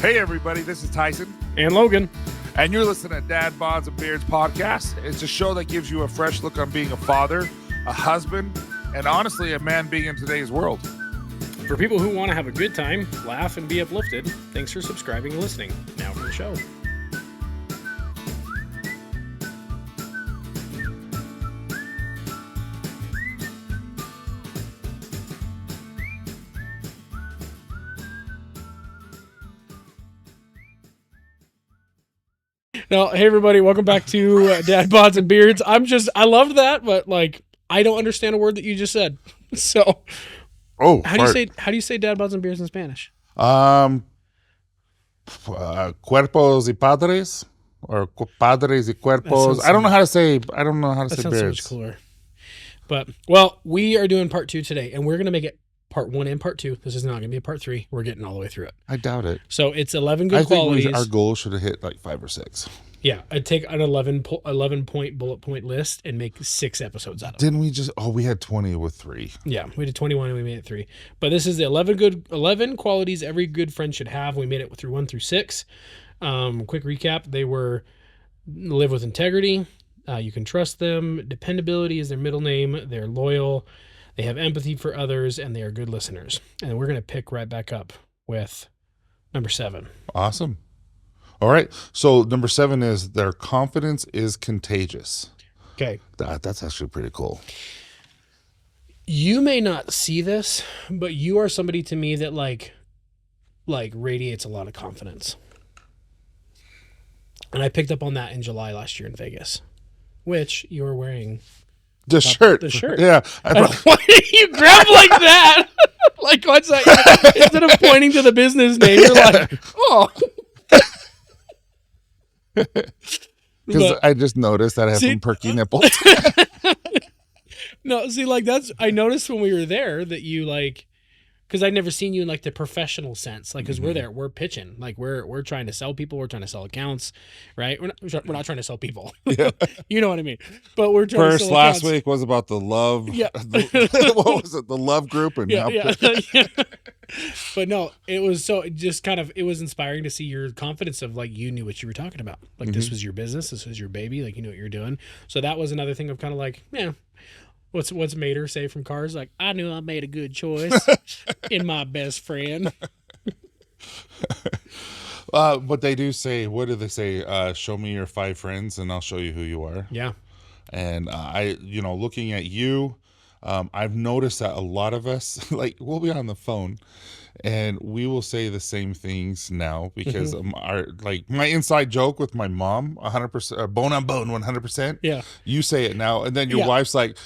Hey everybody, this is Tyson and Logan, and you're listening to Dad, Bods, and Beards podcast. It's a show that gives you a fresh look on being a father, a husband, and honestly, a man being in today's world. For people who want to have a good time, laugh, and be uplifted, thanks for subscribing and listening. Now for the show. Now, hey everybody, welcome back to Dad, Bods, and Beards. I loved that, but like, I don't understand a word that you just said. So, how do you say Dad, Bods, and Beards in Spanish? Cuerpos y padres, or padres y cuerpos. I don't know how to say That sounds so beards. much cooler. But, well, we are doing part 2 today, and we're going to make it part 1 and part 2. This is not going to be a part 3. We're getting all the way through it. I doubt it. So it's 11 good qualities. I think our goal should have hit like 5 or 6. Yeah, I'd take an 11-point bullet point list and make 6 episodes out of it. Didn't we just? Oh, we had 20 with 3. Yeah, we did 21 and we made it 3. But this is the 11 qualities every good friend should have. We made it through 1 through 6. Quick recap: they were live with integrity. You can trust them. Dependability is their middle name. They're loyal. They have empathy for others, and they are good listeners. And we're going to pick right back up with number 7. Awesome. All right. So number 7 is their confidence is contagious. Okay. That's actually pretty cool. You may not see this, but you are somebody to me that like radiates a lot of confidence. And I picked up on that in July last year in Vegas, which you were wearing. The shirt. Yeah. Why did you grab like that? Like, what's that? Instead of pointing to the business name, you're like, oh. Because I just noticed that I have some perky nipples. No, see, like I noticed when we were there that you like, because I'd never seen you in like the professional sense, like because we're there, we're pitching, like we're trying to sell people, we're trying to sell accounts, right? We're not trying to sell people, Yeah. You know what I mean. But we're trying to sell last accounts. week was about the love. Yeah. What was it? The love group and yeah. But no, it was it was inspiring to see your confidence of like you knew what you were talking about. Like this was your business, this was your baby, like you knew what you were doing. So that was another thing of kind of like, yeah. What's Mater say from Cars? Like, I knew I made a good choice in my best friend. But they do say, what do they say? Show me your 5 friends and I'll show you who you are. Yeah. And looking at you, I've noticed that a lot of us, like, we'll be on the phone and we will say the same things now because my inside joke with my mom, 100%, bone on bone, 100%. Yeah. You say it now, and then your wife's like,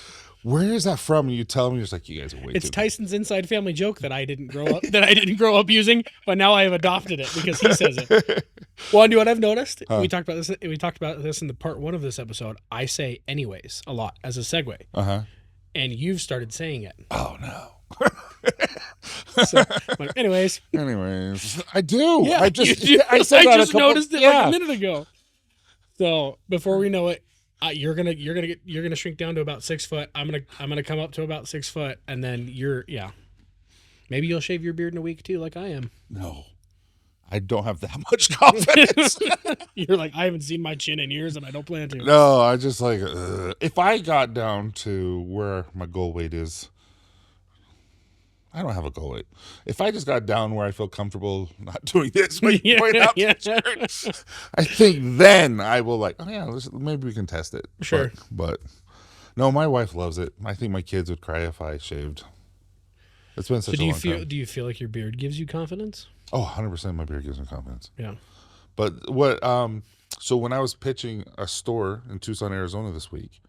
where is that from? And you tell me, you're just like, you guys are way It's too Tyson's inside family joke that I didn't grow up using, but now I have adopted it because he says it. Well, you know what I've noticed? We talked about this in the part 1 of this episode. I say anyways a lot as a segue. And you've started saying it. Oh no. So, but anyways, I do. Yeah, I just noticed it like a minute ago. So before we know it, you're gonna shrink down to about 6 foot. I'm gonna come up to about 6 foot, and then maybe you'll shave your beard in a week too, like I am. No, I don't have that much confidence. You're like, I haven't seen my chin in years, and I don't plan to. No, I just like if I got down to where my goal weight is. I don't have a goal weight. If I just got down where I feel comfortable not doing this, point out the shirt, I think then I will like, oh yeah, maybe we can test it. Sure. But no, my wife loves it. I think my kids would cry if I shaved. It's been such a long time. Do you feel like your beard gives you confidence? Oh, 100% my beard gives me confidence. Yeah. But so when I was pitching a store in Tucson, Arizona this week,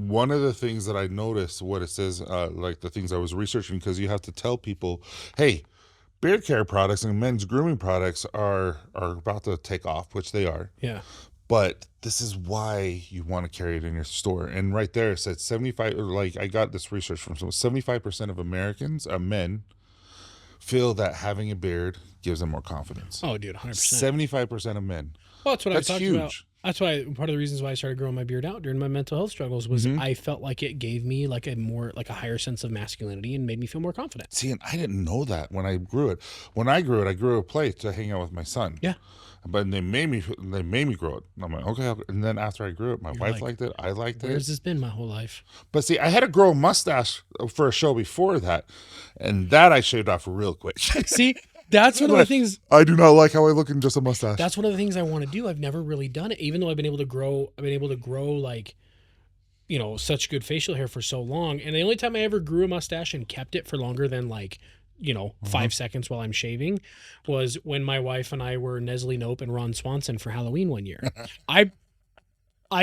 one of the things that I noticed, what it says, like the things I was researching, because you have to tell people, hey, beard care products and men's grooming products are about to take off, which they are. Yeah. But this is why you want to carry it in your store. And right there it said 75, or like I got this research from 75% of Americans, men, feel that having a beard gives them more confidence. Oh, dude, 100%. 75% of men. Well, that's what I was talking about. That's why part of the reasons why I started growing my beard out during my mental health struggles was I felt like it gave me like a higher sense of masculinity and made me feel more confident. See, and I didn't know that when I grew it. When I grew it, I grew a place to hang out with my son. Yeah. But they made me grow it. And I'm like, okay. And then after I grew it, my wife liked it. I liked it. Where's this been my whole life? But see, I had to grow a mustache for a show before that, and that I shaved off real quick. See, that's one of the things. I do not like how I look in just a mustache. That's one of the things I want to do. I've never really done it, even though I've been able to grow. I've been able to grow like, such good facial hair for so long. And the only time I ever grew a mustache and kept it for longer than like, 5 seconds while I'm shaving was when my wife and I were Nestle Nope and Ron Swanson for Halloween one year. I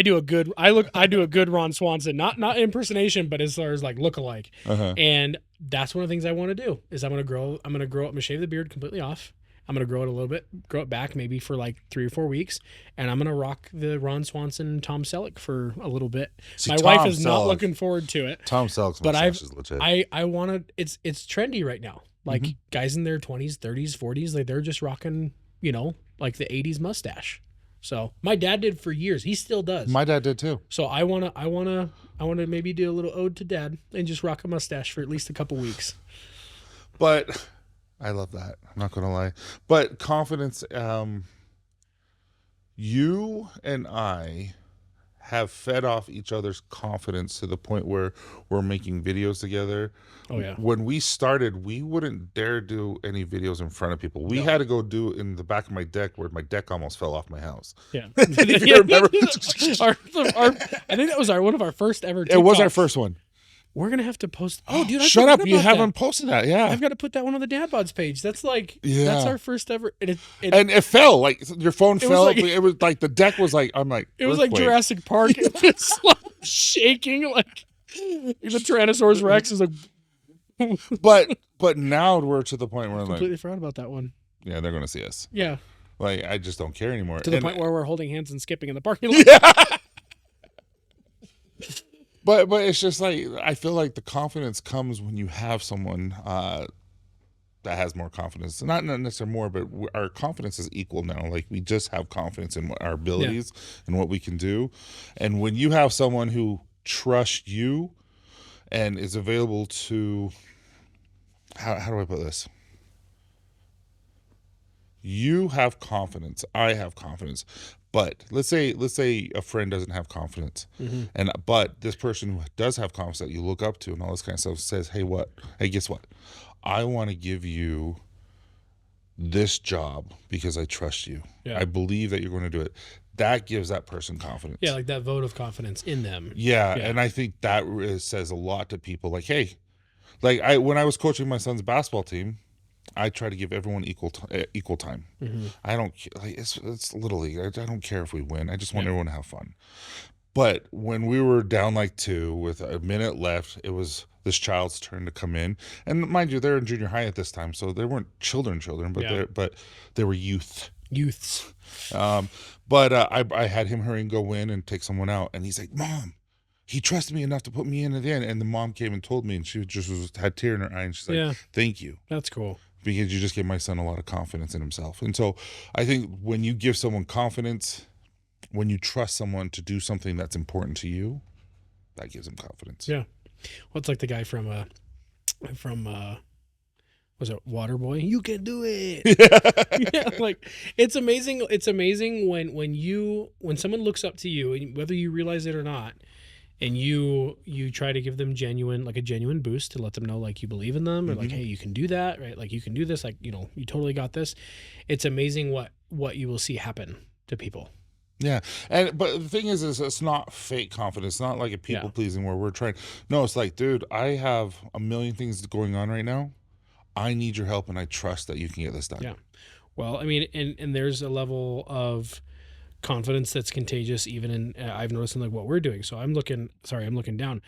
do a good Ron Swanson, not impersonation, but as far as like look-alike. And that's one of the things I want to do is I'm going to grow up and shave the beard completely off. I'm going to grow it a little bit, grow it back maybe for like 3 or 4 weeks. And I'm going to rock the Ron Swanson, Tom Selleck for a little bit. See, my Tom wife is Selleck, not looking forward to it. Tom Selleck's but mustache is legit. I want to, it's trendy right now. Like guys in their 20s, 30s, 40s, like they're just rocking, like the 80s mustache. So my dad did for years. He still does. My dad did too. So I wanna maybe do a little ode to dad and just rock a mustache for at least a couple weeks. But I love that. I'm not gonna lie. But confidence, you and I have fed off each other's confidence to the point where we're making videos together. Oh yeah. When we started, we wouldn't dare do any videos in front of people. We had to go do it in the back of my deck where my deck almost fell off my house. Yeah. If you remember. I think that was one of our first ever TikToks. It was our first one. We're gonna have to post. Oh, dude! Shut up! You haven't posted that. Yeah, I've got to put that one on the Dad Bods page. That's like, Yeah. that's our first ever. And it fell. Like your phone fell. like- It was like the deck was like. I'm like. It was like earthquake. Jurassic Park. It was like shaking like the Tyrannosaurus Rex is like. But now we're to the point where I'm like, Completely forgot about that one. yeah, they're gonna see us. Yeah, Like I just don't care anymore. to the point where we're holding hands and skipping in the parking lot. Yeah. But it's just like I feel like the confidence comes when you have someone that has more confidence. Not necessarily more, but our confidence is equal now. Like we just have confidence in our abilities and what we can do. And when you have someone who trusts you and is available to, how do I put this? You have confidence. I have confidence. But let's say a friend doesn't have confidence, but this person who does have confidence that you look up to and all this kind of stuff says, hey, guess what? I want to give you this job because I trust you. Yeah. I believe that you're going to do it. That gives that person confidence. Yeah, like that vote of confidence in them. Yeah, and I think that says a lot to people. Like, hey, like when I was coaching my son's basketball team, I try to give everyone equal time. I don't like it's Little League. I don't care if we win. I just want everyone to have fun. But when we were down like 2 with a minute left, it was this child's turn to come in. And mind you, they're in junior high at this time, so they weren't children, but they were youths. But I had him hurry and go in and take someone out, and he's like, Mom, he trusted me enough to put me in at the end. And the mom came and told me, and she just had tear in her eye, and she's like, thank you. That's cool. Because you just gave my son a lot of confidence in himself. And so I think when you give someone confidence, when you trust someone to do something that's important to you, that gives them confidence. Yeah. Well, it's like the guy from was it Waterboy? You can do it. Yeah, like it's amazing. It's amazing when someone looks up to you, and whether you realize it or not, and you try to give them a genuine boost to let them know like you believe in them, or like, hey, you can do that, right? Like you can do this, like, you totally got this. It's amazing what you will see happen to people. Yeah. But the thing is it's not fake confidence. It's not like a people pleasing where we're trying. No, it's like, dude, I have a million things going on right now. I need your help and I trust that you can get this done. Yeah. Well, I mean, and there's a level of confidence that's contagious even in I've noticed in like what we're doing. So I'm looking down.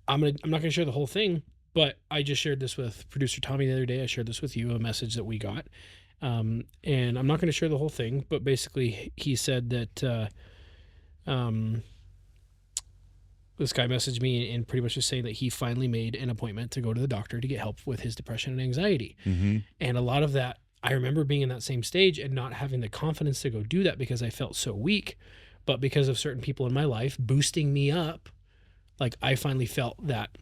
I'm not gonna share the whole thing, but I just shared this with producer Tommy the other day. I shared this with you, a message that we got. And I'm not gonna share the whole thing, but basically he said that this guy messaged me and pretty much just saying that he finally made an appointment to go to the doctor to get help with his depression and anxiety. And a lot of that, I remember being in that same stage and not having the confidence to go do that because I felt so weak. but because of certain people in my life boosting me up, like I finally felt that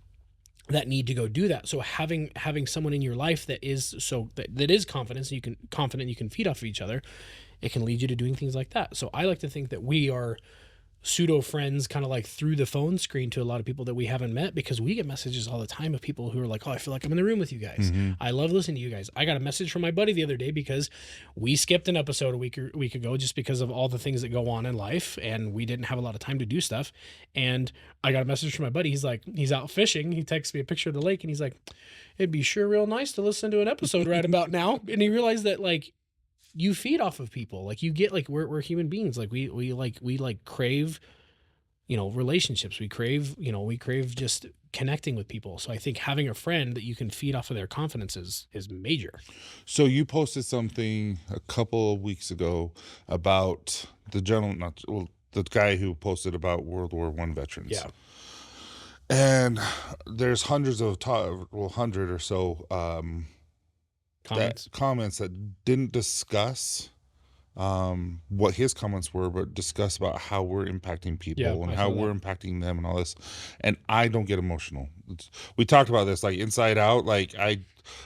need to go do that. So having someone in your life that is confident, so you can feed off of each other, it can lead you to doing things like that. So I like to think that we are pseudo friends, kind of like through the phone screen, to a lot of people that we haven't met, because we get messages all the time of people who are like, oh, I feel like I'm in the room with you guys. I love listening to you guys. I got a message from my buddy the other day because we skipped an episode a week ago just because of all the things that go on in life, and we didn't have a lot of time to do stuff. And I got a message from my buddy. He's like, he's out fishing. He texts me a picture of the lake, and he's like, it'd be sure real nice to listen to an episode right about now. And he realized that, like, you feed off of people. Like, you get, like, we're human beings. Like, we crave, relationships. We crave just connecting with people. So I think having a friend that you can feed off of their confidence is major. So you posted something a couple of weeks ago about the the guy who posted about World War I veterans. Yeah. And there's hundred or so comments that didn't discuss what his comments were, but discuss about how we're impacting people and how we're impacting them and all this. And I don't get emotional. We talked about this, like, Inside Out. Like,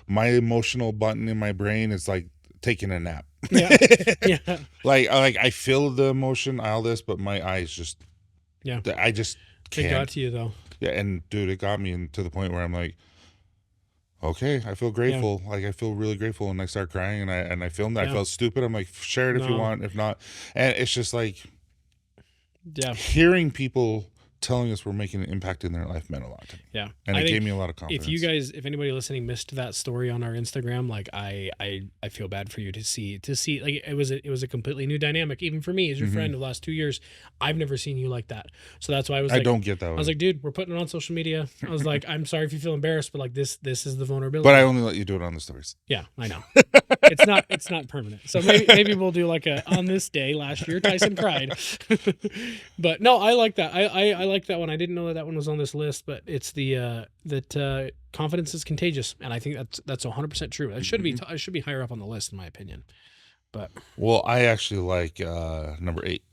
my emotional button in my brain is like taking a nap. Yeah. Like I feel the emotion, all this, but my eyes just, I just can't. It got to you though. Yeah, and dude, it got me to the point where I'm like, okay, I feel grateful. Like, I feel really grateful, and I start crying, and I filmed that. I felt stupid. I'm like, share it if you want, if not. And it's just like, hearing people telling us we're making an impact in their life meant a lot to me. Yeah. And it gave me a lot of confidence. If anybody listening missed that story on our Instagram, like, I feel bad for you to see, like, it was a completely new dynamic, even for me as your friend of the last 2 years. I've never seen you like that. So that's why I don't get that one. I was like, dude, we're putting it on social media. I was like, I'm sorry if you feel embarrassed, but like, this is the vulnerability. But I only let you do it on the stories. Yeah, I know. It's not permanent. So maybe we'll do like on this day last year, Tyson cried. But no, I like that. I like that one. I didn't know that one was on this list, but it's that confidence is contagious, and I think that's 100% true. It should be higher up on the list, in my opinion. But I actually like number 8.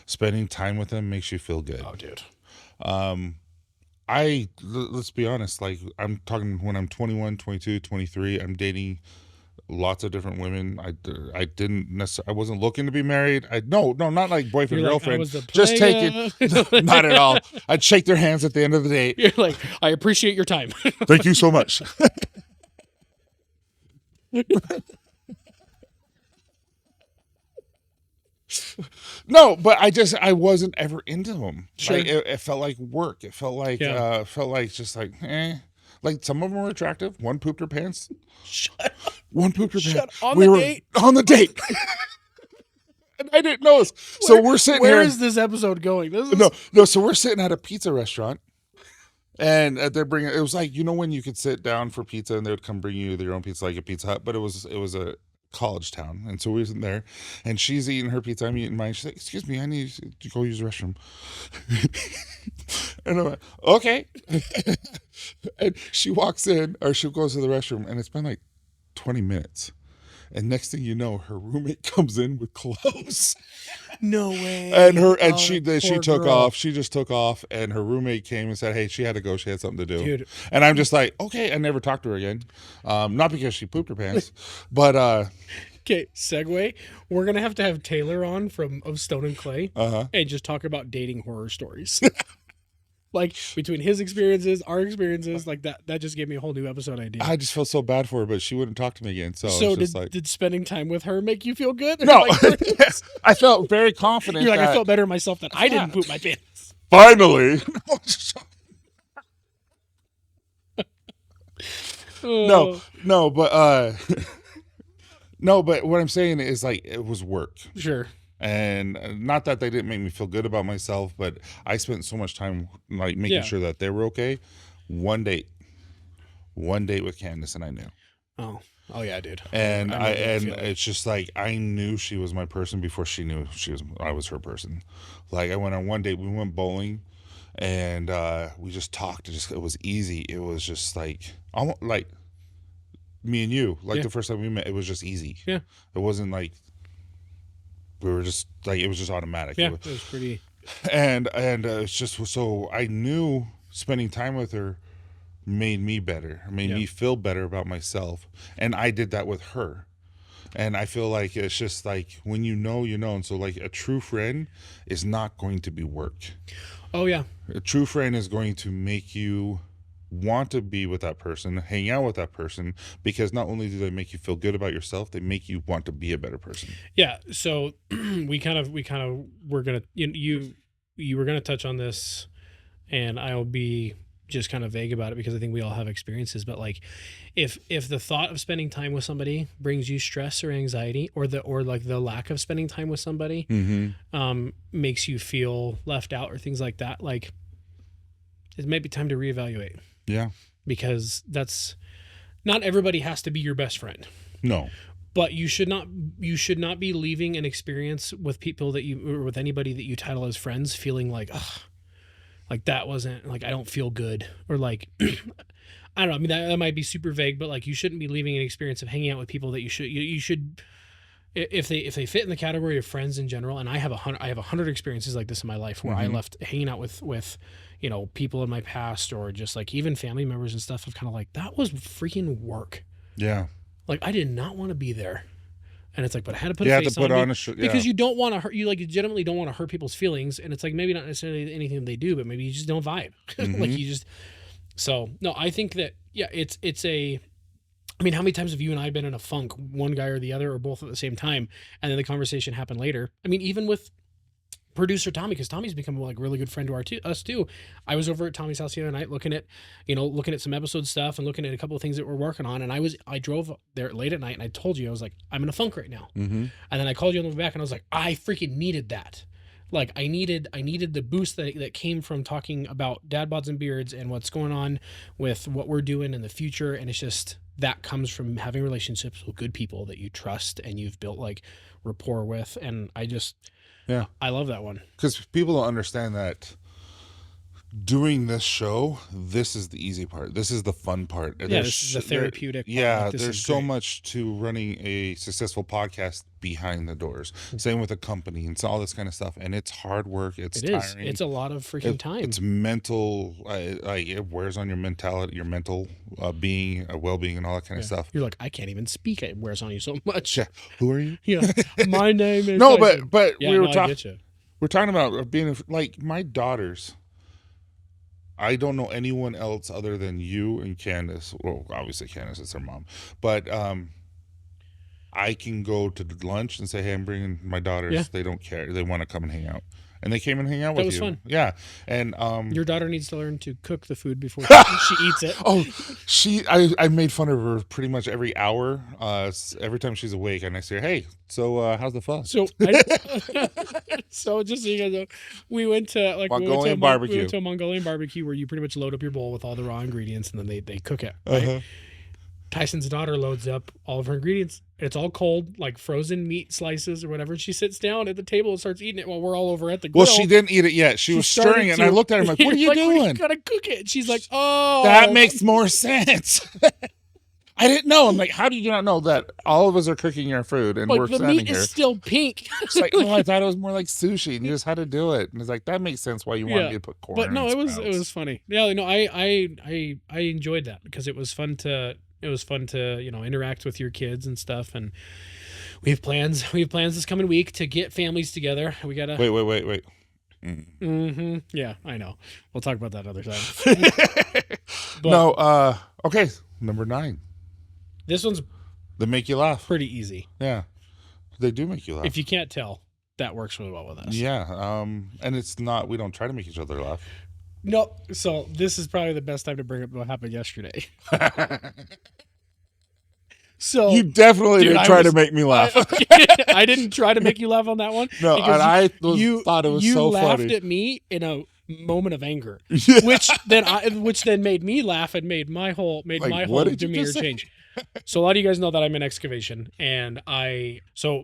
Spending time with them makes you feel good. Oh, dude. Let's be honest, like, I'm talking when I'm 21, 22, 23, I'm dating lots of different women. I didn't necessarily, I wasn't looking to be married. No, not like boyfriend, girlfriend. Just take it. Not at all. I'd shake their hands at the end of the day. You're like, I appreciate your time. Thank you so much. No, but I wasn't ever into them. Sure. Like, it felt like work. It felt like just like, eh. Like, some of them were attractive. One pooped her pants. Shut up. One pooped her pants. On the date? On the date. And I didn't know this. So we're sitting here. Where is this episode going? No. So we're sitting at a pizza restaurant, and they're bringing. It was like, when you could sit down for pizza, and they would come bring you their own pizza, like a Pizza Hut, but it was a college town, and so we wasn't there, and she's eating her pizza, I'm eating mine. She's like, excuse me, I need to go use the restroom. And I'm like, okay. And she walks in, or she goes to the restroom, and it's been like 20 minutes, and next thing you know, her roommate comes in with clothes. No way. And she took off. She just took off, and her roommate came and said, hey, she had to go, she had something to do. Dude. And I'm just like, okay. I never talked to her again, not because she pooped her pants, but okay, segue. We're gonna have to have Taylor on of Stone and Clay, and just talk about dating horror stories. Like, between his experiences, our experiences, like that just gave me a whole new episode idea. I just felt so bad for her, but she wouldn't talk to me again. So did spending time with her make you feel good? No, I felt very confident. You're like, I felt better in myself that I didn't poop my pants. Finally. No, but what I'm saying is, like, it was work. Sure. And not that they didn't make me feel good about myself, but I spent so much time, like, making sure that they were okay. One date with Candace, and I knew. Oh yeah, dude. And it's just like, I knew she was my person before she knew I was her person. Like, I went on one date, we went bowling, and we just talked. It was easy. It was just like, almost like me and you, like the first time we met, it was just easy. Yeah. It wasn't like we were just like, it was just automatic. Yeah, it was pretty. And it's just, so I knew spending time with her made me better, made me feel better about myself, and I did that with her. And I feel like it's just like, when you know, and so like a true friend is not going to be work. Oh yeah, a true friend is going to make you want to be with that person, hang out with that person, because not only do they make you feel good about yourself, they make you want to be a better person. Yeah. So we kind of we're gonna you were gonna touch on this, and I'll be just kind of vague about it because I think we all have experiences. But like, if the thought of spending time with somebody brings you stress or anxiety, or the lack of spending time with somebody makes you feel left out or things like that, like it may be time to reevaluate. Yeah. Because not everybody has to be your best friend. No. But you should not be leaving an experience with people or with anybody that you title as friends feeling like, ugh, like that wasn't, like, I don't feel good, or like, I don't know. I mean, that might be super vague, but like, you shouldn't be leaving an experience of hanging out with people that you should, if they fit in the category of friends in general. And I have 100 experiences like this in my life where I left hanging out with people in my past, or just like even family members and stuff, of kind of like, that was freaking work. Yeah. Like, I did not want to be there. And it's like, but I had to put a face on it because you don't want to hurt, you like legitimately don't want to hurt people's feelings. And it's like, maybe not necessarily anything they do, but maybe you just don't vibe. So no, I think that, yeah, I mean, how many times have you and I been in a funk, one guy or the other, or both at the same time, and then the conversation happened later? I mean, even with producer Tommy, because Tommy's become like a really good friend to us too. I was over at Tommy's house the other night looking at some episode stuff and looking at a couple of things that we're working on. And I drove there late at night, and I told you, I was like, I'm in a funk right now. And then I called you on the way back, and I was like, I freaking needed that. Like, I needed the boost that came from talking about dad bods and beards and what's going on with what we're doing in the future. And it's just, that comes from having relationships with good people that you trust and you've built like rapport with. And I love that one. Because people don't understand that doing this show, this is the easy part. This is the fun part. Yeah, this is the therapeutic part. Yeah, like, there's so much to running a successful podcast behind the doors. Same with a company and all this kind of stuff. And it's hard work. It's tiring. It's a lot of freaking time. It's mental. Like, it wears on your mentality, your mental being, well-being, and all that kind of stuff. You're like, I can't even speak. It wears on you so much. Yeah. Who are you? Yeah. My name is No, Tyson. but yeah, we're talking about being like my daughters. I don't know anyone else other than you and Candace. Well, obviously Candace is her mom, but I can go to lunch and say, "Hey, I'm bringing my daughters." Yeah. They don't care. They want to come and hang out, and they came and hang out with you. That was fun. Yeah, and your daughter needs to learn to cook the food before she eats it. Oh, I made fun of her pretty much every hour. Every time she's awake, and I say, "Hey, so how's the pho?" So, so just so you guys know, we went to barbecue. We went to a Mongolian barbecue where you pretty much load up your bowl with all the raw ingredients, and then they cook it. Right? Tyson's daughter loads up all of her ingredients. It's all cold, like frozen meat slices or whatever. She sits down at the table and starts eating it while we're all over at the grill. Well, she didn't eat it yet. She was stirring it, and I looked at her like, "What are you doing? You gotta cook it." She's like, "Oh, that makes more sense." I didn't know. I'm like, how do you not know that all of us are cooking our food and we're standing here? The meat is still pink. It's like, oh, I thought it was more like sushi, and you just had to do it. And it's like, that makes sense why you wanted to put corn. But no, it was funny. Yeah, no, I enjoyed that because it was fun to interact with your kids and stuff. And we have plans this coming week to get families together. We gotta wait. Yeah, I know. We'll talk about that other time. Okay, number 9. This one's they make you laugh. Pretty easy. Yeah, they do make you laugh. If you can't tell, that works really well with us. Yeah, and it's not. We don't try to make each other laugh. No. So this is probably the best time to bring up what happened yesterday. So you definitely didn't try to make me laugh. I didn't try to make you laugh on that one. No, and I thought it was so funny. You laughed at me in a moment of anger, which then made me laugh and made my whole demeanor change. So a lot of you guys know that I'm in excavation, and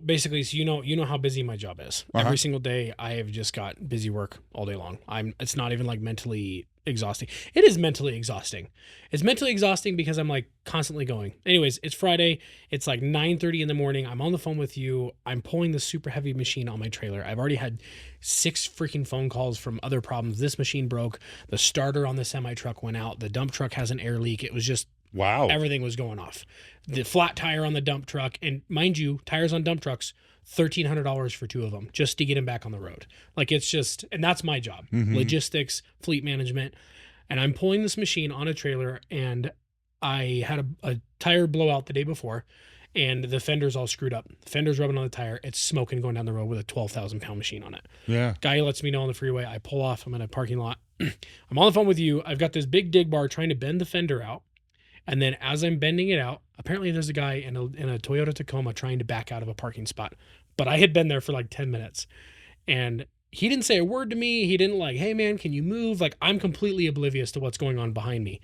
basically, you know how busy my job is. Every single day, I have just got busy work all day long. It's not even like mentally exhausting. It is mentally exhausting. It's mentally exhausting because I'm like constantly going. Anyways, it's Friday. It's like 9:30 in the morning. I'm on the phone with you. I'm pulling this super heavy machine on my trailer. I've already had 6 freaking phone calls from other problems. This machine broke. The starter on the semi truck went out. The dump truck has an air leak. It was just Wow. everything was going off. The flat tire on the dump truck, and mind you, tires on dump trucks, $1,300 for 2 of them just to get them back on the road. Like it's just, and that's my job, logistics, fleet management. And I'm pulling this machine on a trailer, and I had a tire blowout the day before, and the fender's all screwed up. The fender's rubbing on the tire. It's smoking going down the road with a 12,000 pound machine on it. Yeah. Guy lets me know on the freeway. I pull off. I'm in a parking lot. I'm on the phone with you. I've got this big dig bar trying to bend the fender out. And then as I'm bending it out, apparently there's a guy in a Toyota Tacoma trying to back out of a parking spot. But I had been there for like 10 minutes. And he didn't say a word to me. He didn't like, hey, man, can you move? Like, I'm completely oblivious to what's going on behind me.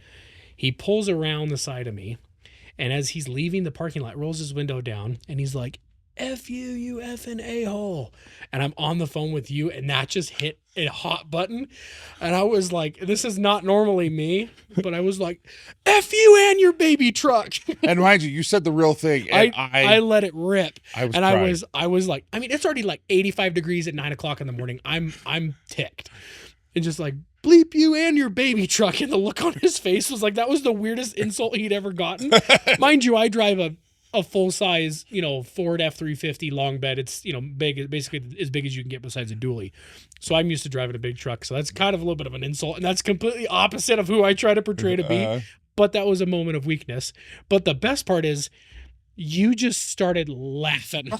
He pulls around the side of me. And as he's leaving the parking lot, rolls his window down. And he's like, F you, you effing a-hole. And I'm on the phone with you, and that just hit a hot button. And I was like, this is not normally me, but I was like, F you and your baby truck. And mind you, you said the real thing. And I let it rip. I was and crying. I was like, I mean, it's already like 85 degrees at 9:00 in the morning. I'm ticked. And just like, bleep you and your baby truck. And the look on his face was like, that was the weirdest insult he'd ever gotten. Mind you, I drive a full size, Ford F-350 long bed. It's, big, basically as big as you can get besides a dually. So I'm used to driving a big truck. So that's kind of a little bit of an insult. And that's completely opposite of who I try to portray to be. But that was a moment of weakness. But the best part is you just started laughing.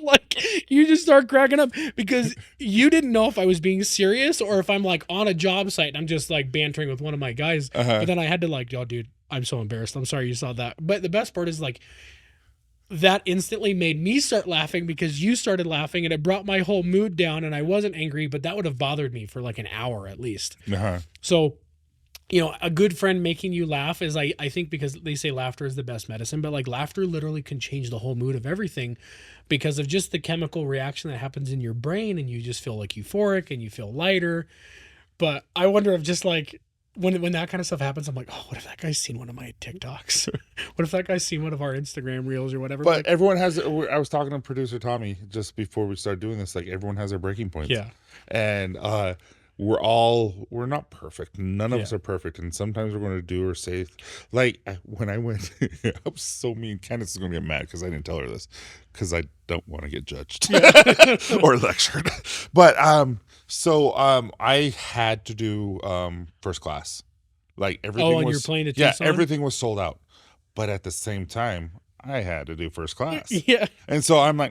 Like you just start cracking up because you didn't know if I was being serious or if I'm like on a job site and I'm just like bantering with one of my guys. But then I had to like, yo, dude, I'm so embarrassed. I'm sorry you saw that. But the best part is like that instantly made me start laughing because you started laughing and it brought my whole mood down and I wasn't angry, but that would have bothered me for like an hour at least. So, a good friend making you laugh is I think because they say laughter is the best medicine, but like laughter literally can change the whole mood of everything because of just the chemical reaction that happens in your brain and you just feel like euphoric and you feel lighter. But I wonder if just like when that kind of stuff happens, I'm like, oh, what if that guy's seen one of my TikToks? What if that guy's seen one of our Instagram reels or whatever? But everyone has, I was talking to producer Tommy just before we started doing this, like everyone has their breaking points. Yeah. And, we're not perfect. None of us are perfect. And sometimes we're going to do or say, like when I went, I was so mean. Candace is going to get mad because I didn't tell her this because I don't want to get judged or lectured. But, I had to do, first class. Like everything and was, you're playing to Tucson? everything was sold out. But at the same time, I had to do first class. Yeah. And so I'm like,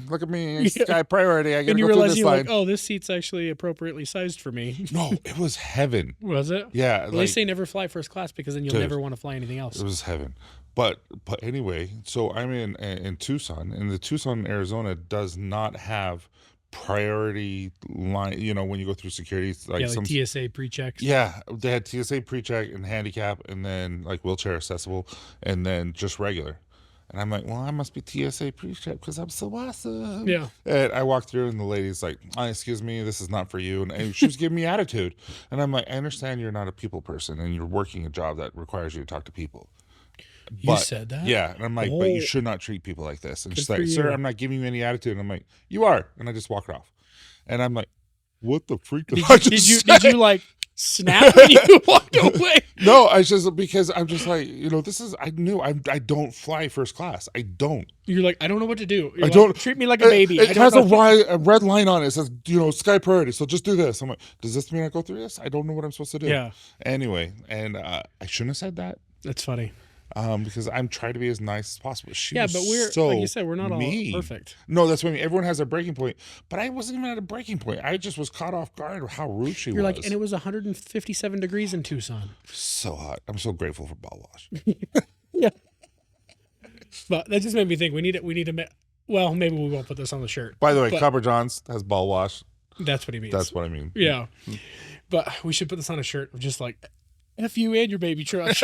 look at me, sky priority. I got to go through this line. Like, oh, this seat's actually appropriately sized for me. No, it was heaven. Was it? Yeah. Well, they say never fly first class because then you'll never want to fly anything else. It was heaven. But anyway, so I'm in Tucson, and the Tucson, Arizona does not have priority line. When you go through security, like some TSA pre-checks. Yeah, they had TSA pre-check and handicap, and then like wheelchair accessible, and then just regular. And I'm like, well, I must be TSA pre-check because I'm so awesome. Yeah. And I walked through, and the lady's like, excuse me, this is not for you. And she was giving me attitude. And I'm like, I understand you're not a people person, and you're working a job that requires you to talk to people. You said that? Yeah. And I'm like, but you should not treat people like this. And she's like, sir, I'm not giving you any attitude. And I'm like, you are. And I just walked off. And I'm like, what the freak did I just say? Did you like snap when you walked away? No, I just, because I'm just like, this is, I don't fly first class. I don't. You're like, I don't know what to do. I don't. Treat me like a baby. It has a red line on it. It says, sky priority. So just do this. I'm like, does this mean I go through this? I don't know what I'm supposed to do. Yeah. Anyway, and I shouldn't have said that. That's funny. Because I'm trying to be as nice as possible. But we're like you said, we're not all perfect. No, that's what I mean. Everyone has a breaking point, but I wasn't even at a breaking point. I just was caught off guard with how rude she was. You're like, and it was 157 degrees in Tucson. So hot. I'm so grateful for ball wash. Yeah. But that just made me think we need to. Well, maybe we won't put this on the shirt. By the way, Copper Johns has ball wash. That's what he means. That's what I mean. Yeah. But we should put this on a shirt of just like, F you and your baby truck.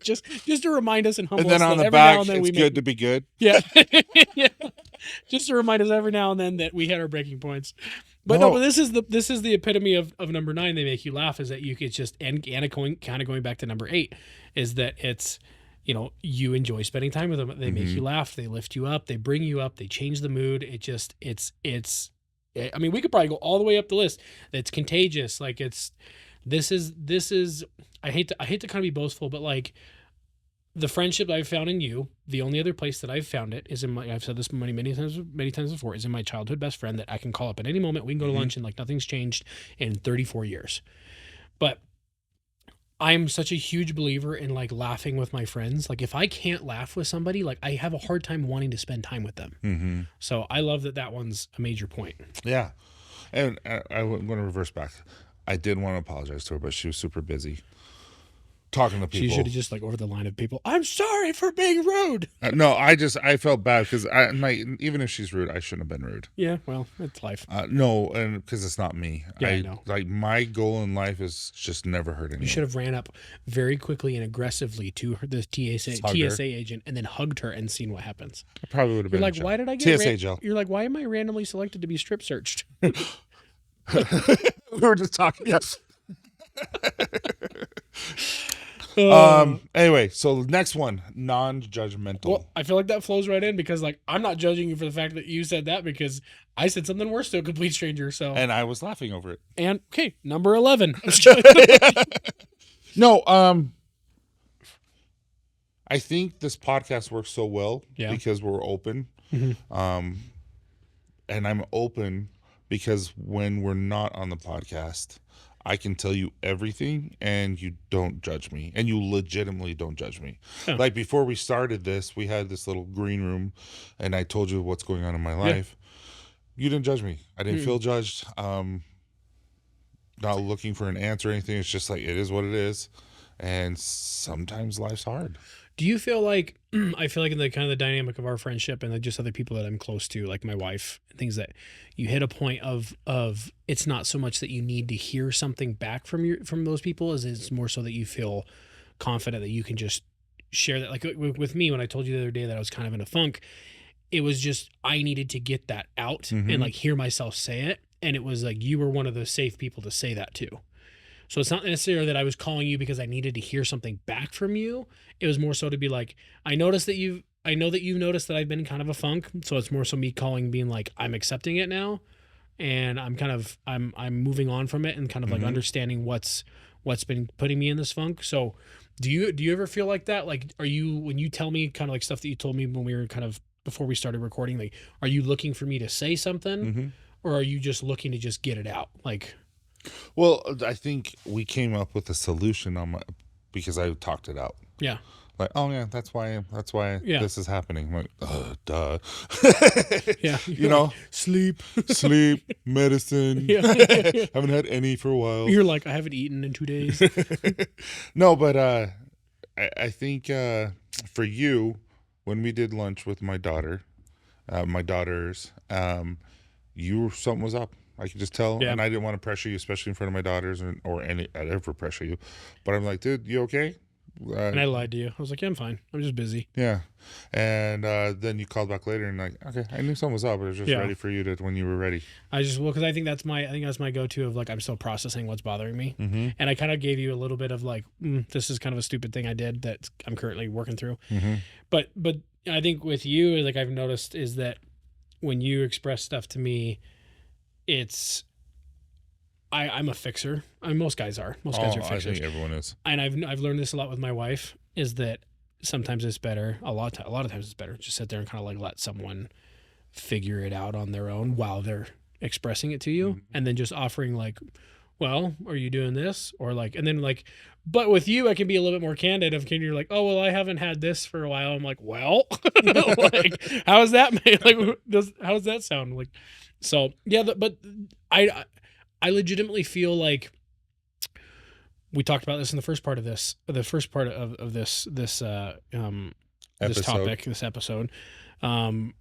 just to remind us and humble us. And then on the back, it's good to be good. Yeah. Yeah. Just to remind us every now and then that we had our breaking points. But no, but this is the epitome of number 9. They make you laugh. Is that you could just and kind of going back to number 8 is that it's, you know, you enjoy spending time with them. They make you laugh. They lift you up. They bring you up. They change the mood. It's. I mean, we could probably go all the way up the list. It's contagious. Like this is. I hate to kind of be boastful, but like the friendship I've found in you, the only other place that I've found it is in my. I've said this many times before. Is in my childhood best friend that I can call up at any moment. We can go to lunch and like nothing's changed in 34 years. But I'm such a huge believer in like laughing with my friends. Like if I can't laugh with somebody, like I have a hard time wanting to spend time with them. So I love that one's a major point. Yeah. And I'm going to reverse back. I did want to apologize to her, but she was super busy talking to people. She should have just like over the line of people. I'm sorry for being rude. No, I felt bad because even if she's rude, I shouldn't have been rude. Yeah, well, it's life. No, and because it's not me. Yeah, I know. Like my goal in life is just never hurt anyone. You should have ran up very quickly and aggressively to her, the TSA agent, and then hugged her and seen what happens. I probably would have been. You're like, why did I get TSA jail? You're like, why am I randomly selected to be strip searched? We were just talking. Yes. Anyway, so next one, non-judgmental. Well, I feel like that flows right in because like I'm not judging you for the fact that you said that because I said something worse to a complete stranger. So and I was laughing over it. And okay, number 11. No, I think this podcast works so well because we're open. And I'm open because when we're not on the podcast, I can tell you everything and you don't judge me, and you legitimately don't judge me. Like before we started this, we had this little green room and I told you what's going on in my life. You didn't judge me. I didn't feel judged. Not looking for an answer or anything. It's just like, it is what it is. And sometimes life's hard. Do you feel like, I feel like in the kind of the dynamic of our friendship and just other people that I'm close to, like my wife, things that you hit a point of it's not so much that you need to hear something back from those people as it's more so that you feel confident that you can just share that. Like with me, when I told you the other day that I was kind of in a funk, it was just, I needed to get that out and like hear myself say it. And it was like, you were one of the safe people to say that to. So it's not necessarily that I was calling you because I needed to hear something back from you. It was more so to be like, I know that you've noticed that I've been kind of a funk. So it's more so me calling, being like, I'm accepting it now. And I'm moving on from it and kind of like understanding what's been putting me in this funk. So do you ever feel like that? Like, when you tell me kind of like stuff that you told me when we were kind of, before we started recording, like, are you looking for me to say something or are you just looking to just get it out? Like, well, I think we came up with a solution because I talked it out. Yeah. Like, oh yeah, that's why this is happening. I'm like, duh. Yeah. You know, sleep, medicine. Haven't had any for a while. You're like, I haven't eaten in 2 days. No, but I think for you, when we did lunch with my daughters, something was up. I could just tell, and I didn't want to pressure you, especially in front of my daughters, I'd ever pressure you. But I'm like, dude, you okay? And I lied to you. I was like, yeah, I'm fine. I'm just busy. Yeah. And then you called back later and like, okay, I knew something was up, but I was just ready for you when you were ready. Because I think that's my go-to of like, I'm still processing what's bothering me. And I kind of gave you a little bit of like, this is kind of a stupid thing I did that I'm currently working through. But I think with you, like I've noticed is that when you express stuff to me, I'm a fixer. I mean, most guys are. Most guys are fixers. I think everyone is. And I've learned this a lot with my wife. Is that sometimes it's better. A lot of times it's better. Just sit there and kind of like let someone figure it out on their own while they're expressing it to you, and then just offering like, well, are you doing this? Or like, and then like, but with you, I can be a little bit more candid. You're like, oh, well, I haven't had this for a while. I'm like, well, like, how is that made? Like, how does that sound? Like, so yeah, but I legitimately feel like we talked about this in the first part of this topic, this episode. I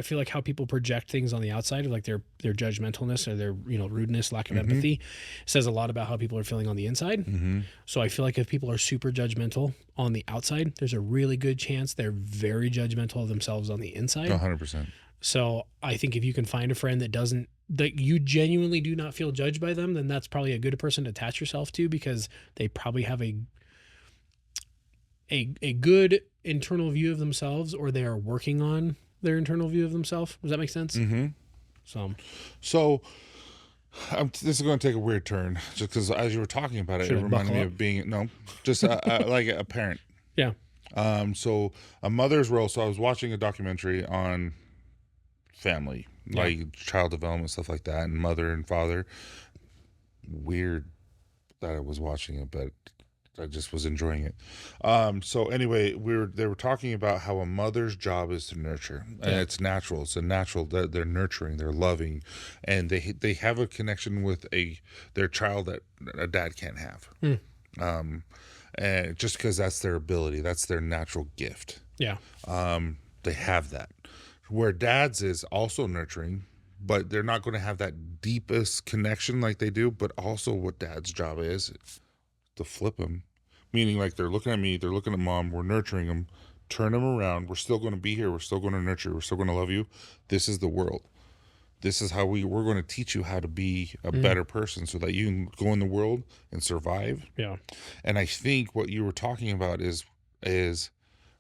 feel like how people project things on the outside, like their judgmentalness or their rudeness, lack of empathy, says a lot about how people are feeling on the inside. So I feel like if people are super judgmental on the outside, there's a really good chance they're very judgmental of themselves on the inside. 100%. So I think if you can find a friend that you genuinely do not feel judged by them, then that's probably a good person to attach yourself to, because they probably have a good internal view of themselves, or they are working on their internal view of themselves. Does that make sense? Mm-hmm. So this is going to take a weird turn, just because as you were talking about it, Should it I reminded me buckle of being just like a parent. Yeah. So a mother's role. So I was watching a documentary on family, like child development, stuff like that, and mother and father. Weird that I was watching it, but I just was enjoying it. So anyway, they were talking about how a mother's job is to nurture, and it's natural. It's a natural that they're nurturing, they're loving, and they have a connection with their child that a dad can't have. And just because that's their ability, that's their natural gift. Yeah. They have that. Where dads is also nurturing, but they're not going to have that deepest connection like they do. But also, what dad's job is to flip them, meaning like they're looking at me, they're looking at mom, we're nurturing them, turn them around. We're still going to be here. We're still going to nurture. We're still going to love you. This is the world. This is how we're going to teach you how to be a better person, so that you can go in the world and survive. Yeah. And I think what you were talking about is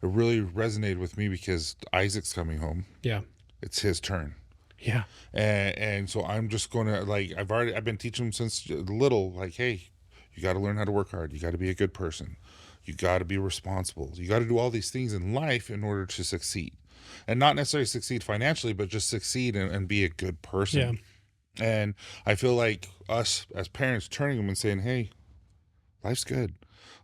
it really resonated with me, because Isaac's coming home. Yeah. It's his turn. Yeah. And so I'm just going to, like, I've been teaching him since little, like, hey, you got to learn how to work hard. You got to be a good person. You got to be responsible. You got to do all these things in life in order to succeed, and not necessarily succeed financially, but just succeed and be a good person. Yeah. And I feel like us as parents turning them and saying, hey, life's good.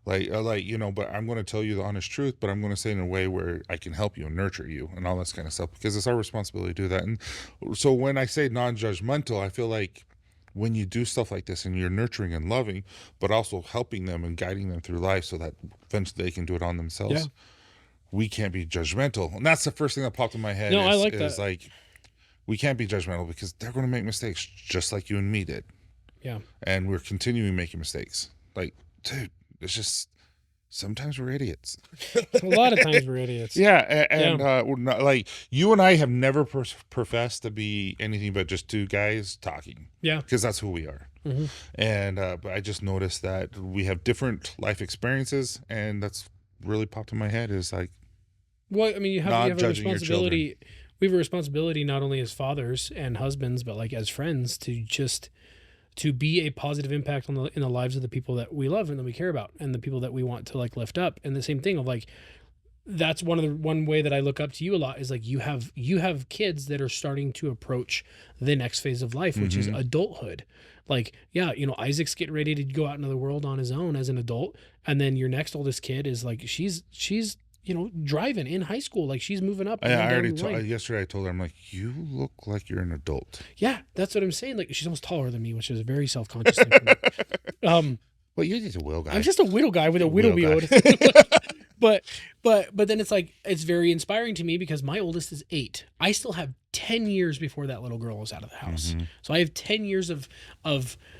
But I'm going to tell you the honest truth, but I'm going to say it in a way where I can help you and nurture you and all this kind of stuff, because it's our responsibility to do that. And so when I say non-judgmental, I feel like when you do stuff like this and you're nurturing and loving, but also helping them and guiding them through life so that eventually they can do it on themselves, we can't be judgmental. And that's the first thing that popped in my head. I like that. Like, we can't be judgmental, because they're going to make mistakes just like you and me did. Yeah. And we're continuing making mistakes. Like, dude, it's just sometimes we're idiots. A lot of times we're idiots. Yeah, and we're not, like, you and I have never professed to be anything but just two guys talking. Yeah, because that's who we are. Mm-hmm. And but I just noticed that we have different life experiences, and that's really popped in my head. Is like, well, I mean, you have a responsibility. We have a responsibility not only as fathers and husbands, but like as friends, to be a positive impact in the lives of the people that we love and that we care about, and the people that we want to like lift up. And the same thing of like, that's one way that I look up to you a lot, is like you have kids that are starting to approach the next phase of life, which is adulthood. Like, Isaac's getting ready to go out into the world on his own as an adult. And then your next oldest kid is like, she's driving in high school. Like, she's moving up. Yesterday I told her, I'm like, you look like you're an adult. Yeah, that's what I'm saying. Like, she's almost taller than me, which is a very self-conscious thing for me. Well, you're just a whittle guy. I'm just a whittle guy with a whittle beard. But then it's like, it's very inspiring to me, because my oldest is 8. I still have 10 years before that little girl is out of the house. Mm-hmm. So I have 10 years of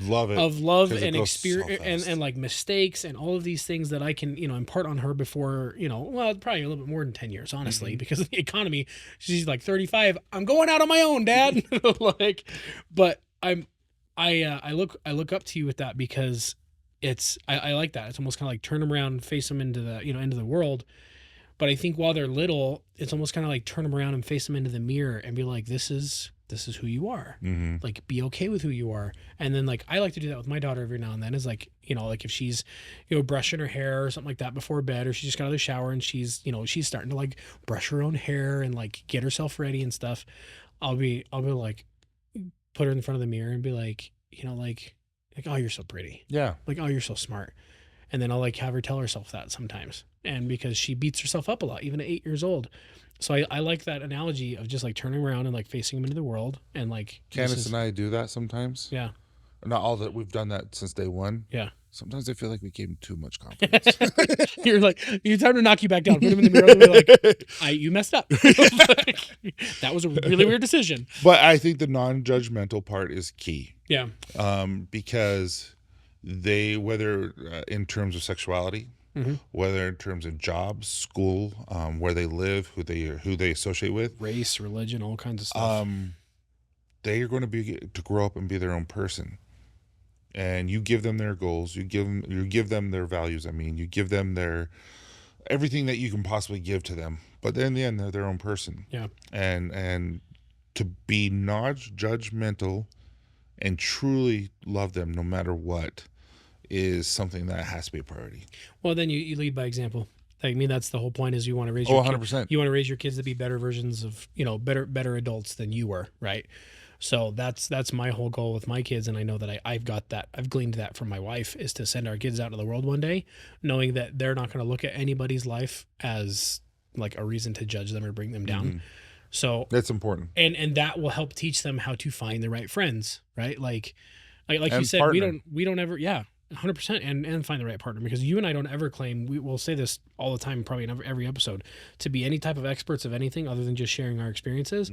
love and experience and like mistakes and all of these things that I can, impart on her before, probably a little bit more than 10 years, honestly, because of the economy. She's like 35. I'm going out on my own, Dad. But I look up to you with that, because I like that. It's almost kind of like turn them around and face them into the world. But I think while they're little, it's almost kind of like turn them around and face them into the mirror and be like, this is who you are. Mm-hmm. Like, be okay with who you are. And then like, I like to do that with my daughter every now and then, is like, like if she's, brushing her hair or something like that before bed, or she just got out of the shower and she's starting to like brush her own hair and like get herself ready and stuff. I'll be like, put her in front of the mirror and be like, like, oh, you're so pretty. Yeah. Like, oh, you're so smart. And then I'll like have her tell herself that sometimes. And because she beats herself up a lot, even at 8 years old. So I like that analogy of just like turning around and like facing them into the world. And like, Candace and I do that sometimes. Yeah. Not all that we've done that since day one. Yeah. Sometimes I feel like we gave him too much confidence. You're like, it's time to knock you back down. Put him in the mirror and be like, you messed up. That was a really weird decision. But I think the non-judgmental part is key. Yeah. Because whether in terms of sexuality, Mm-hmm. whether in terms of jobs, school, where they live, who they associate with. Race, religion, all kinds of stuff. They are going to grow up and be their own person. And you give them their goals, you give them their values. I mean, you give them their everything that you can possibly give to them. But then in the end, they're their own person. Yeah. And to be not judgmental and truly love them no matter what is something that has to be a priority. Well, then you lead by example. I mean, that's the whole point. Is you want to raise Oh, your 100%. you want to raise your kids to be better versions of better adults than you were, right? So that's my whole goal with my kids, and I know that I've got that. I've gleaned that from my wife, is to send our kids out to the world one day, knowing that they're not going to look at anybody's life as like a reason to judge them or bring them down. Mm-hmm. So That's important. and that will help teach them how to find the right friends, right? Like you And said, partner. we don't ever 100% and find the right partner, because you and I don't ever claim, we will say this all the time, probably in every episode, to be any type of experts of anything other than just sharing our experiences.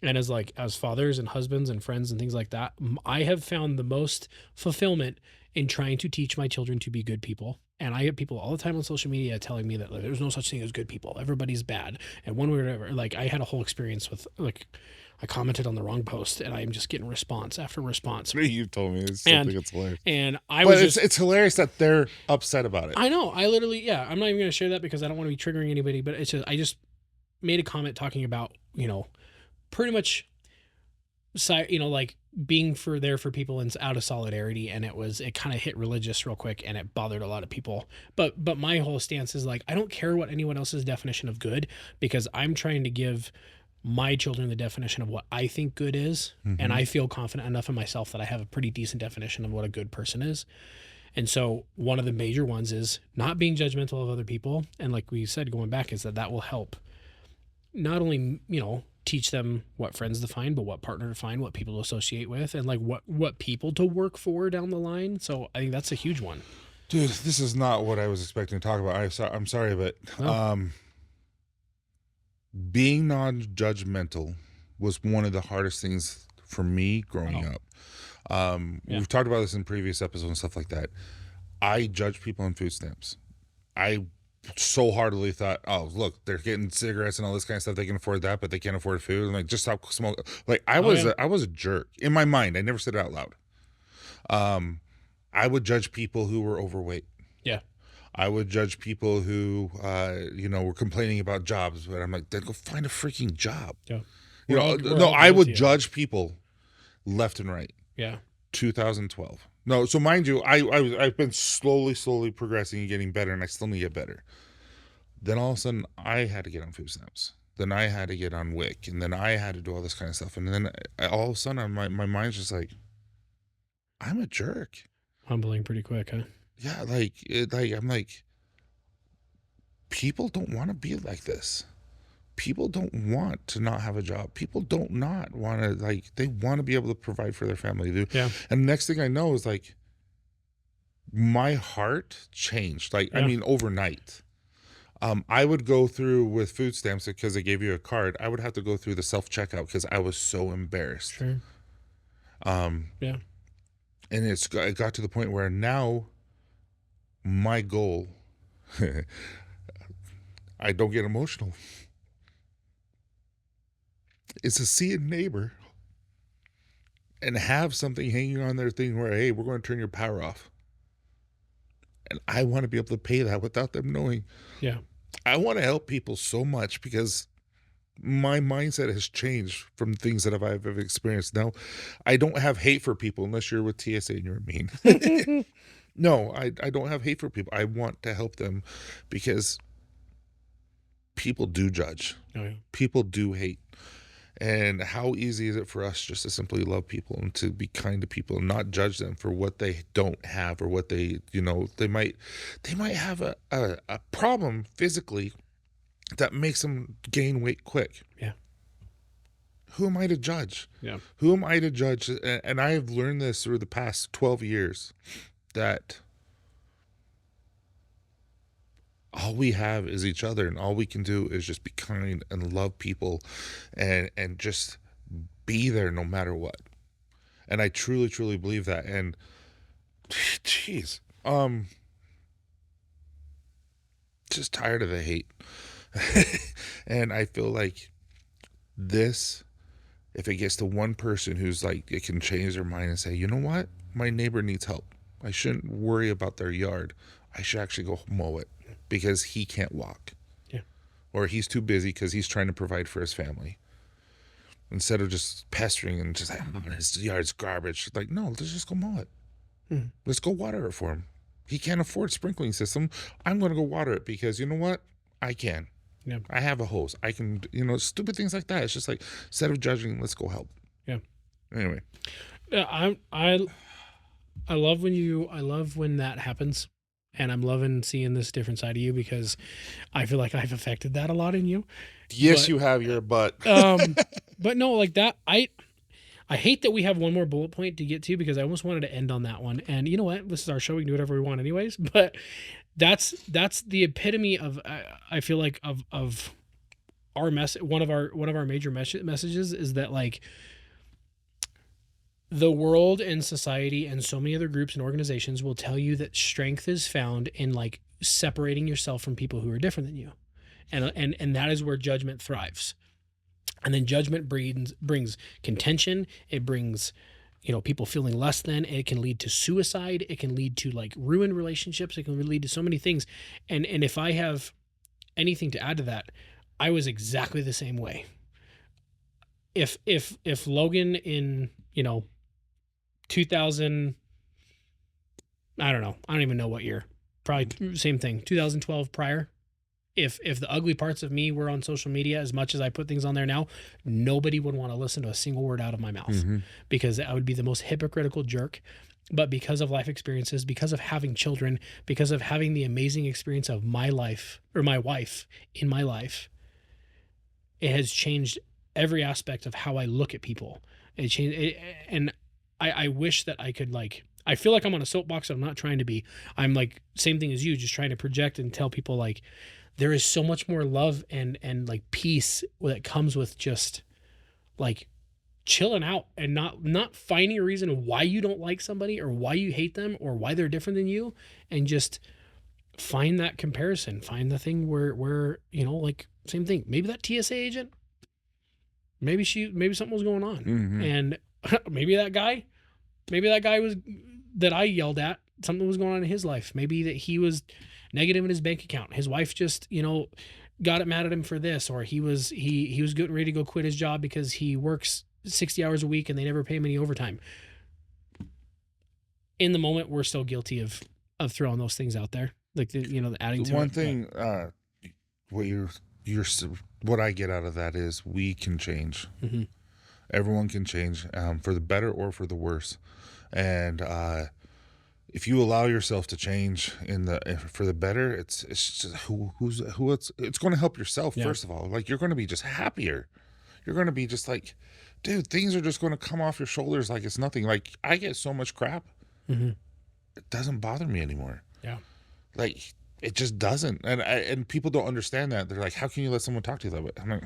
And as fathers and husbands and friends and things like that, I have found the most fulfillment in trying to teach my children to be good people. And I get people all the time on social media telling me that like, there's no such thing as good people. Everybody's bad. And one way or another, like I had a whole experience with like, I commented on the wrong post and I'm just getting response after response. You told me it's something that's hilarious. And I But was it's hilarious that they're upset about it. I know. I literally, I'm not even going to share that because I don't want to be triggering anybody, but I just made a comment talking about, pretty much, like being there for people and out of solidarity. And it kind of hit religious real quick and it bothered a lot of people. But my whole stance is like, I don't care what anyone else's definition of good, because I'm trying to give my children the definition of what I think good is. Mm-hmm. And I feel confident enough in myself that I have a pretty decent definition of what a good person is. And so one of the major ones is not being judgmental of other people. And like we said, going back, is that will help not only, teach them what friends to find, but what partner to find, what people to associate with, and like what people to work for down the line. So I think that's a huge one. Dude, this is not what I was expecting to talk about. I'm sorry, but being non-judgmental was one of the hardest things for me growing up. We've talked about this in previous episodes and stuff like that. I judge people on food stamps. I so heartily thought, oh, look, they're getting cigarettes and all this kind of stuff. They can afford that, but they can't afford food. I'm like, just stop smoking. Like I was a jerk in my mind. I never said it out loud. I would judge people who were overweight. Yeah. I would judge people who, were complaining about jobs, but I'm like, then go find a freaking job. Yeah. I would judge people left and right. Yeah. 2012. No, so mind you, I've been slowly progressing and getting better, and I still need to get better. Then all of a sudden, I had to get on food stamps. Then I had to get on WIC, and then I had to do all this kind of stuff. And then all of a sudden, my mind's just like, I'm a jerk. Humbling pretty quick, huh? Yeah, I'm like, people don't want to be like this. People don't want to not have a job. People don't not want to, they want to be able to provide for their family. Yeah. And the next thing I know is my heart changed. Overnight. I would go through with food stamps because they gave you a card. I would have to go through the self-checkout because I was so embarrassed. Sure. Yeah. And it got to the point where now my goal, I don't get emotional, is to see a neighbor and have something hanging on their thing where, hey, we're going to turn your power off. And I want to be able to pay that without them knowing. Yeah. I want to help people so much because my mindset has changed from things that I've experienced. Now, I don't have hate for people unless you're with TSA and you're mean. No, I don't have hate for people. I want to help them because people do judge. Oh, yeah. People do hate. And how easy is it for us just to simply love people and to be kind to people and not judge them for what they don't have or what they might have a problem physically that makes them gain weight quick. Yeah. Who am I to judge? Yeah. Who am I to judge? And I have learned this through the past 12 years that all we have is each other, and all we can do is just be kind and love people and just be there no matter what. And I truly believe that. And geez, just tired of the hate. And I feel like this, if it gets to one person who's like, it can change their mind and say, you know what? My neighbor needs help. I shouldn't worry about their yard. I should actually go mow it because he can't walk. Yeah. Or he's too busy because he's trying to provide for his family. Instead of just pestering and just like, oh, his yard's garbage. Like, no, let's just go mow it. Mm. Let's go water it for him. He can't afford sprinkling system. I'm going to go water it because you know what? I can. Yeah. I have a hose. I can, you know, stupid things like that. It's just like, instead of judging, let's go help. Yeah. Anyway. Yeah, I love when that happens, and I'm loving seeing this different side of you because I feel like I've affected that a lot in you. Yes, you have your butt. But no, like that, I hate that we have one more bullet point to get to because I almost wanted to end on that one. And you know what? This is our show. We can do whatever we want anyways. But that's the epitome of, I feel like of our message. One of our major messages is that like the world and society and so many other groups and organizations will tell you that strength is found in like separating yourself from people who are different than you. And that is where judgment thrives. And then judgment brings contention. It brings, people feeling less than. It can lead to suicide. It can lead to like ruined relationships. It can lead to so many things. And if I have anything to add to that, I was exactly the same way. If Logan in, 2000, I don't even know what year, probably same thing, 2012 prior. If the ugly parts of me were on social media as much as I put things on there now, nobody would want to listen to a single word out of my mouth because I would be the most hypocritical jerk. But because of life experiences, because of having children, because of having the amazing experience of my life or my wife in my life, it has changed every aspect of how I look at people. It changed, and I wish that I could I feel like I'm on a soapbox. I'm not trying to be. I'm like same thing as you, just trying to project and tell people like, there is so much more love and like peace that comes with just like chilling out and not finding a reason why you don't like somebody or why you hate them or why they're different than you, and just find that comparison, find the thing where like same thing. Maybe that TSA agent, maybe something was going on, and maybe that guy was that I yelled at, something was going on in his life. Maybe that he was negative in his bank account. His wife just, got it mad at him for this, or he was getting ready to go quit his job because he works 60 hours a week and they never pay him any overtime. In the moment, we're still guilty of throwing those things out there. Like the adding to one it. thing, what I get out of that is we can change. Everyone can change, for the better or for the worse. And, if you allow yourself to change for the better, it's just it's going to help yourself. First of all, like you're going to be just happier. You're going to be just like, dude, things are just going to come off your shoulders like it's nothing. Like I get so much crap, it doesn't bother me anymore. Yeah, like it just doesn't. And people don't understand that. They're like, how can you let someone talk to you that way? I'm like,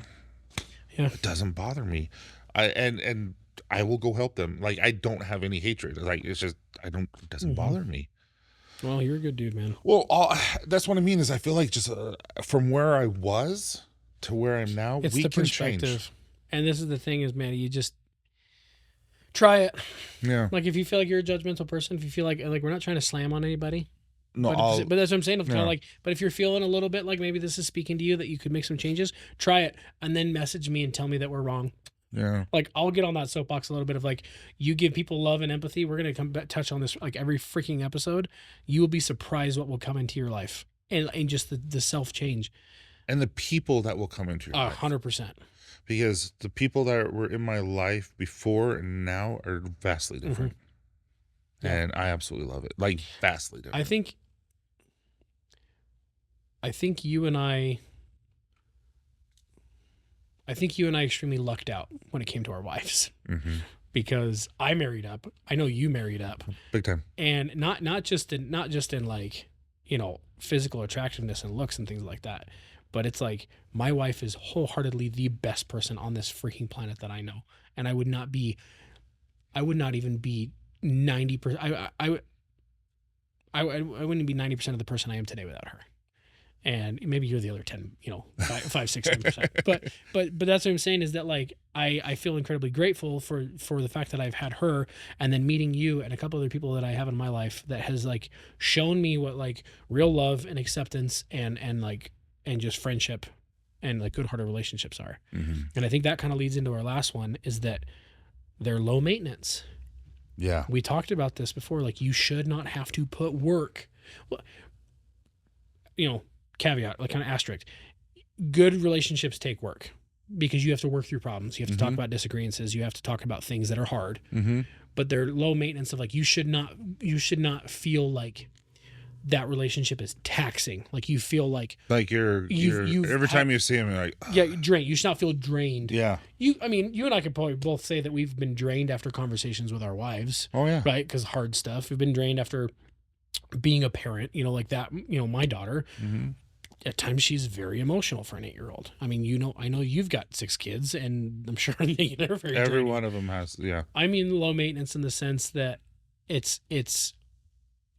it doesn't bother me. And I will go help them. Like I don't have any hatred. Like it's just it doesn't bother me. Well, you're a good dude, man. Well, that's what I mean is I feel like just from where I was to where I'm now, it's we the can perspective. change. And this is the thing is, man, you just try it. Yeah. Like if you feel like you're a judgmental person, if you feel like we're not trying to slam on anybody. No, but that's what I'm saying. It's kind of like, but if you're feeling a little bit like maybe this is speaking to you, that you could make some changes, try it, and then message me and tell me that we're wrong. Yeah. Like I'll get on that soapbox a little bit of like, you give people love and empathy. We're going to touch on this like every freaking episode. You will be surprised what will come into your life and just the self change. And the people that will come into your life. 100%. Because the people that were in my life before and now are vastly different. And I absolutely love it. Like vastly different. I think you and I extremely lucked out when it came to our wives, because I married up. I know you married up, big time, and not just in like physical attractiveness and looks and things like that, but it's like my wife is wholeheartedly the best person on this freaking planet that I know, and I would not even be 90%. I wouldn't be 90% of the person I am today without her. and maybe you're the other 10, 5, 6, 7%. But that's what I'm saying is that like I feel incredibly grateful for the fact that I've had her, and then meeting you and a couple other people that I have in my life that has like shown me what like real love and acceptance and just friendship and like good-hearted relationships are. Mm-hmm. And I think that kind of leads into our last one, is that they're low maintenance. Yeah. We talked about this before. Like, you should not have to put work. Well, caveat, like kind of asterisk. Good relationships take work because you have to work through problems. You have to talk about disagreements. You have to talk about things that are hard. Mm-hmm. But they're low maintenance of like, you should not feel like that relationship is taxing. Like you feel like you're every time you see him, you're like, yeah, drained. You should not feel drained. Yeah. You and I could probably both say that we've been drained after conversations with our wives. Oh yeah. Right. Because hard stuff. We've been drained after being a parent, like that, my daughter, at times she's very emotional for an 8-year-old. I mean, I know you've got 6 kids and I'm sure they're very every draining. one of them has. Yeah. I mean, low maintenance in the sense that it's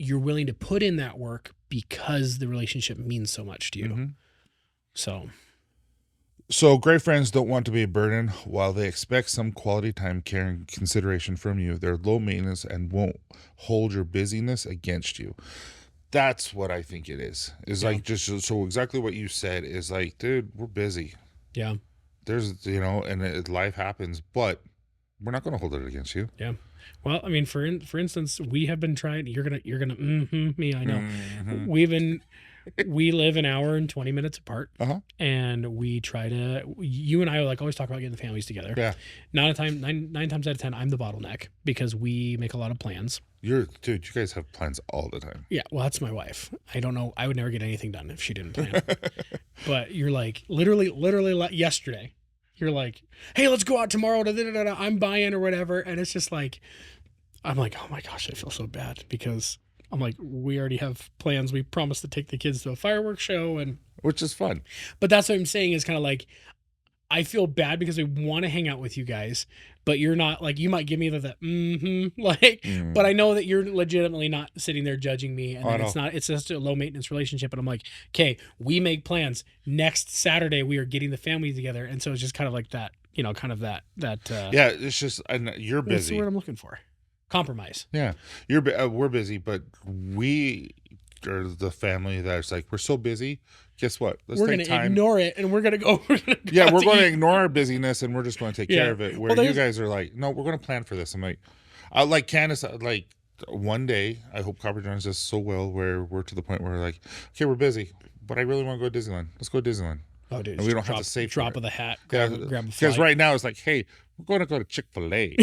you're willing to put in that work because the relationship means so much to you. Mm-hmm. So great friends don't want to be a burden. While they expect some quality time, care, and consideration from you, they're low maintenance and won't hold your busyness against you. That's what I think it is. Is like just so exactly what you said is like, dude, we're busy. Yeah. There's and life happens, but we're not going to hold it against you. Yeah. Well, I mean, for instance, we have been trying. You're gonna me. I know. Mm-hmm. We live an hour and 20 minutes apart, and we try to. You and I like always talk about getting the families together. Yeah. Nine times out of 10, I'm the bottleneck because we make a lot of plans. You guys have plans all the time. Yeah. Well, that's my wife. I don't know. I would never get anything done if she didn't plan. But you're like literally yesterday. You're like, hey, let's go out tomorrow to I'm buying or whatever. And it's just like, I'm like, oh my gosh, I feel so bad because I'm like, we already have plans. We promised to take the kids to a fireworks show, which is fun. But that's what I'm saying is kind of like, I feel bad because I want to hang out with you guys, but you're not like, you might give me but I know that you're legitimately not sitting there judging me. And it's just a low maintenance relationship. And I'm like, okay, we make plans next Saturday. We are getting the family together. And so it's just kind of like that, kind of that, yeah, it's just, you're busy. That's the word I'm looking for. Compromise. Yeah. We're busy, but we are the family that's like, we're so busy. Guess what? We're going to ignore it and we're going to go. We're going to ignore our busyness and we're just going to take care of it. Where you guys are like, no, we're going to plan for this. I'm like Candace, like one day, I hope Copper John's does so well where we're to the point where we're like, okay, we're busy, but I really want to go to Disneyland. Let's go to Disneyland. Oh, dude. And we don't have to save drop of the hat. Grab a flight. Because right now it's like, hey, we're going to go to Chick-fil-A.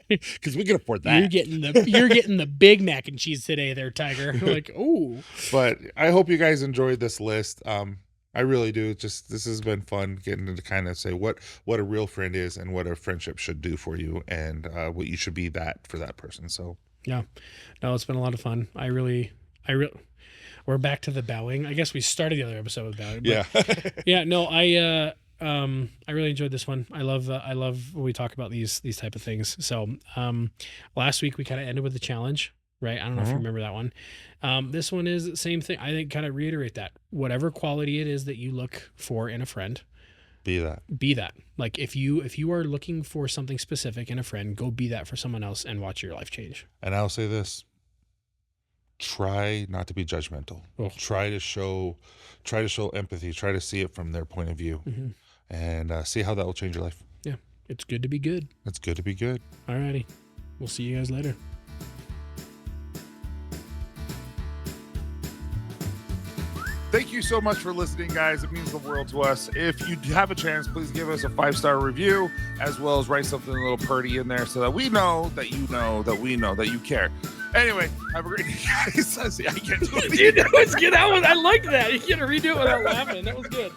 Because we can afford that. You're getting the Big Mac and cheese today there, Tiger. Like, oh. But I hope you guys enjoyed this list. I really do. This has been fun getting to kind of say what a real friend is and what a friendship should do for you and what you should be for that person. So yeah, no, it's been a lot of fun. We're back to the bowing. I guess we started the other episode with bowing. But yeah. No, I really enjoyed this one. I love when we talk about these type of things. So last week we kind of ended with the challenge, right? I don't know if you remember that one. This one is the same thing. I think kind of reiterate that whatever quality it is that you look for in a friend, be that. Like if you are looking for something specific in a friend, go be that for someone else and watch your life change. And I'll say this. Try not to be judgmental. Try to show empathy. Try to see it from their point of view, and see how that will change your life. Yeah, it's good to be good. It's good to be good. Alrighty, we'll see you guys later. Thank you so much for listening, guys. It means the world to us. If you have a chance, please give us a 5-star review, as well as write something a little pretty in there so that we know that you know that we know that you care. Anyway, have a great day, guys. See, I can't do it. Dude, that was good. I liked that. You can't redo it without laughing. That was good.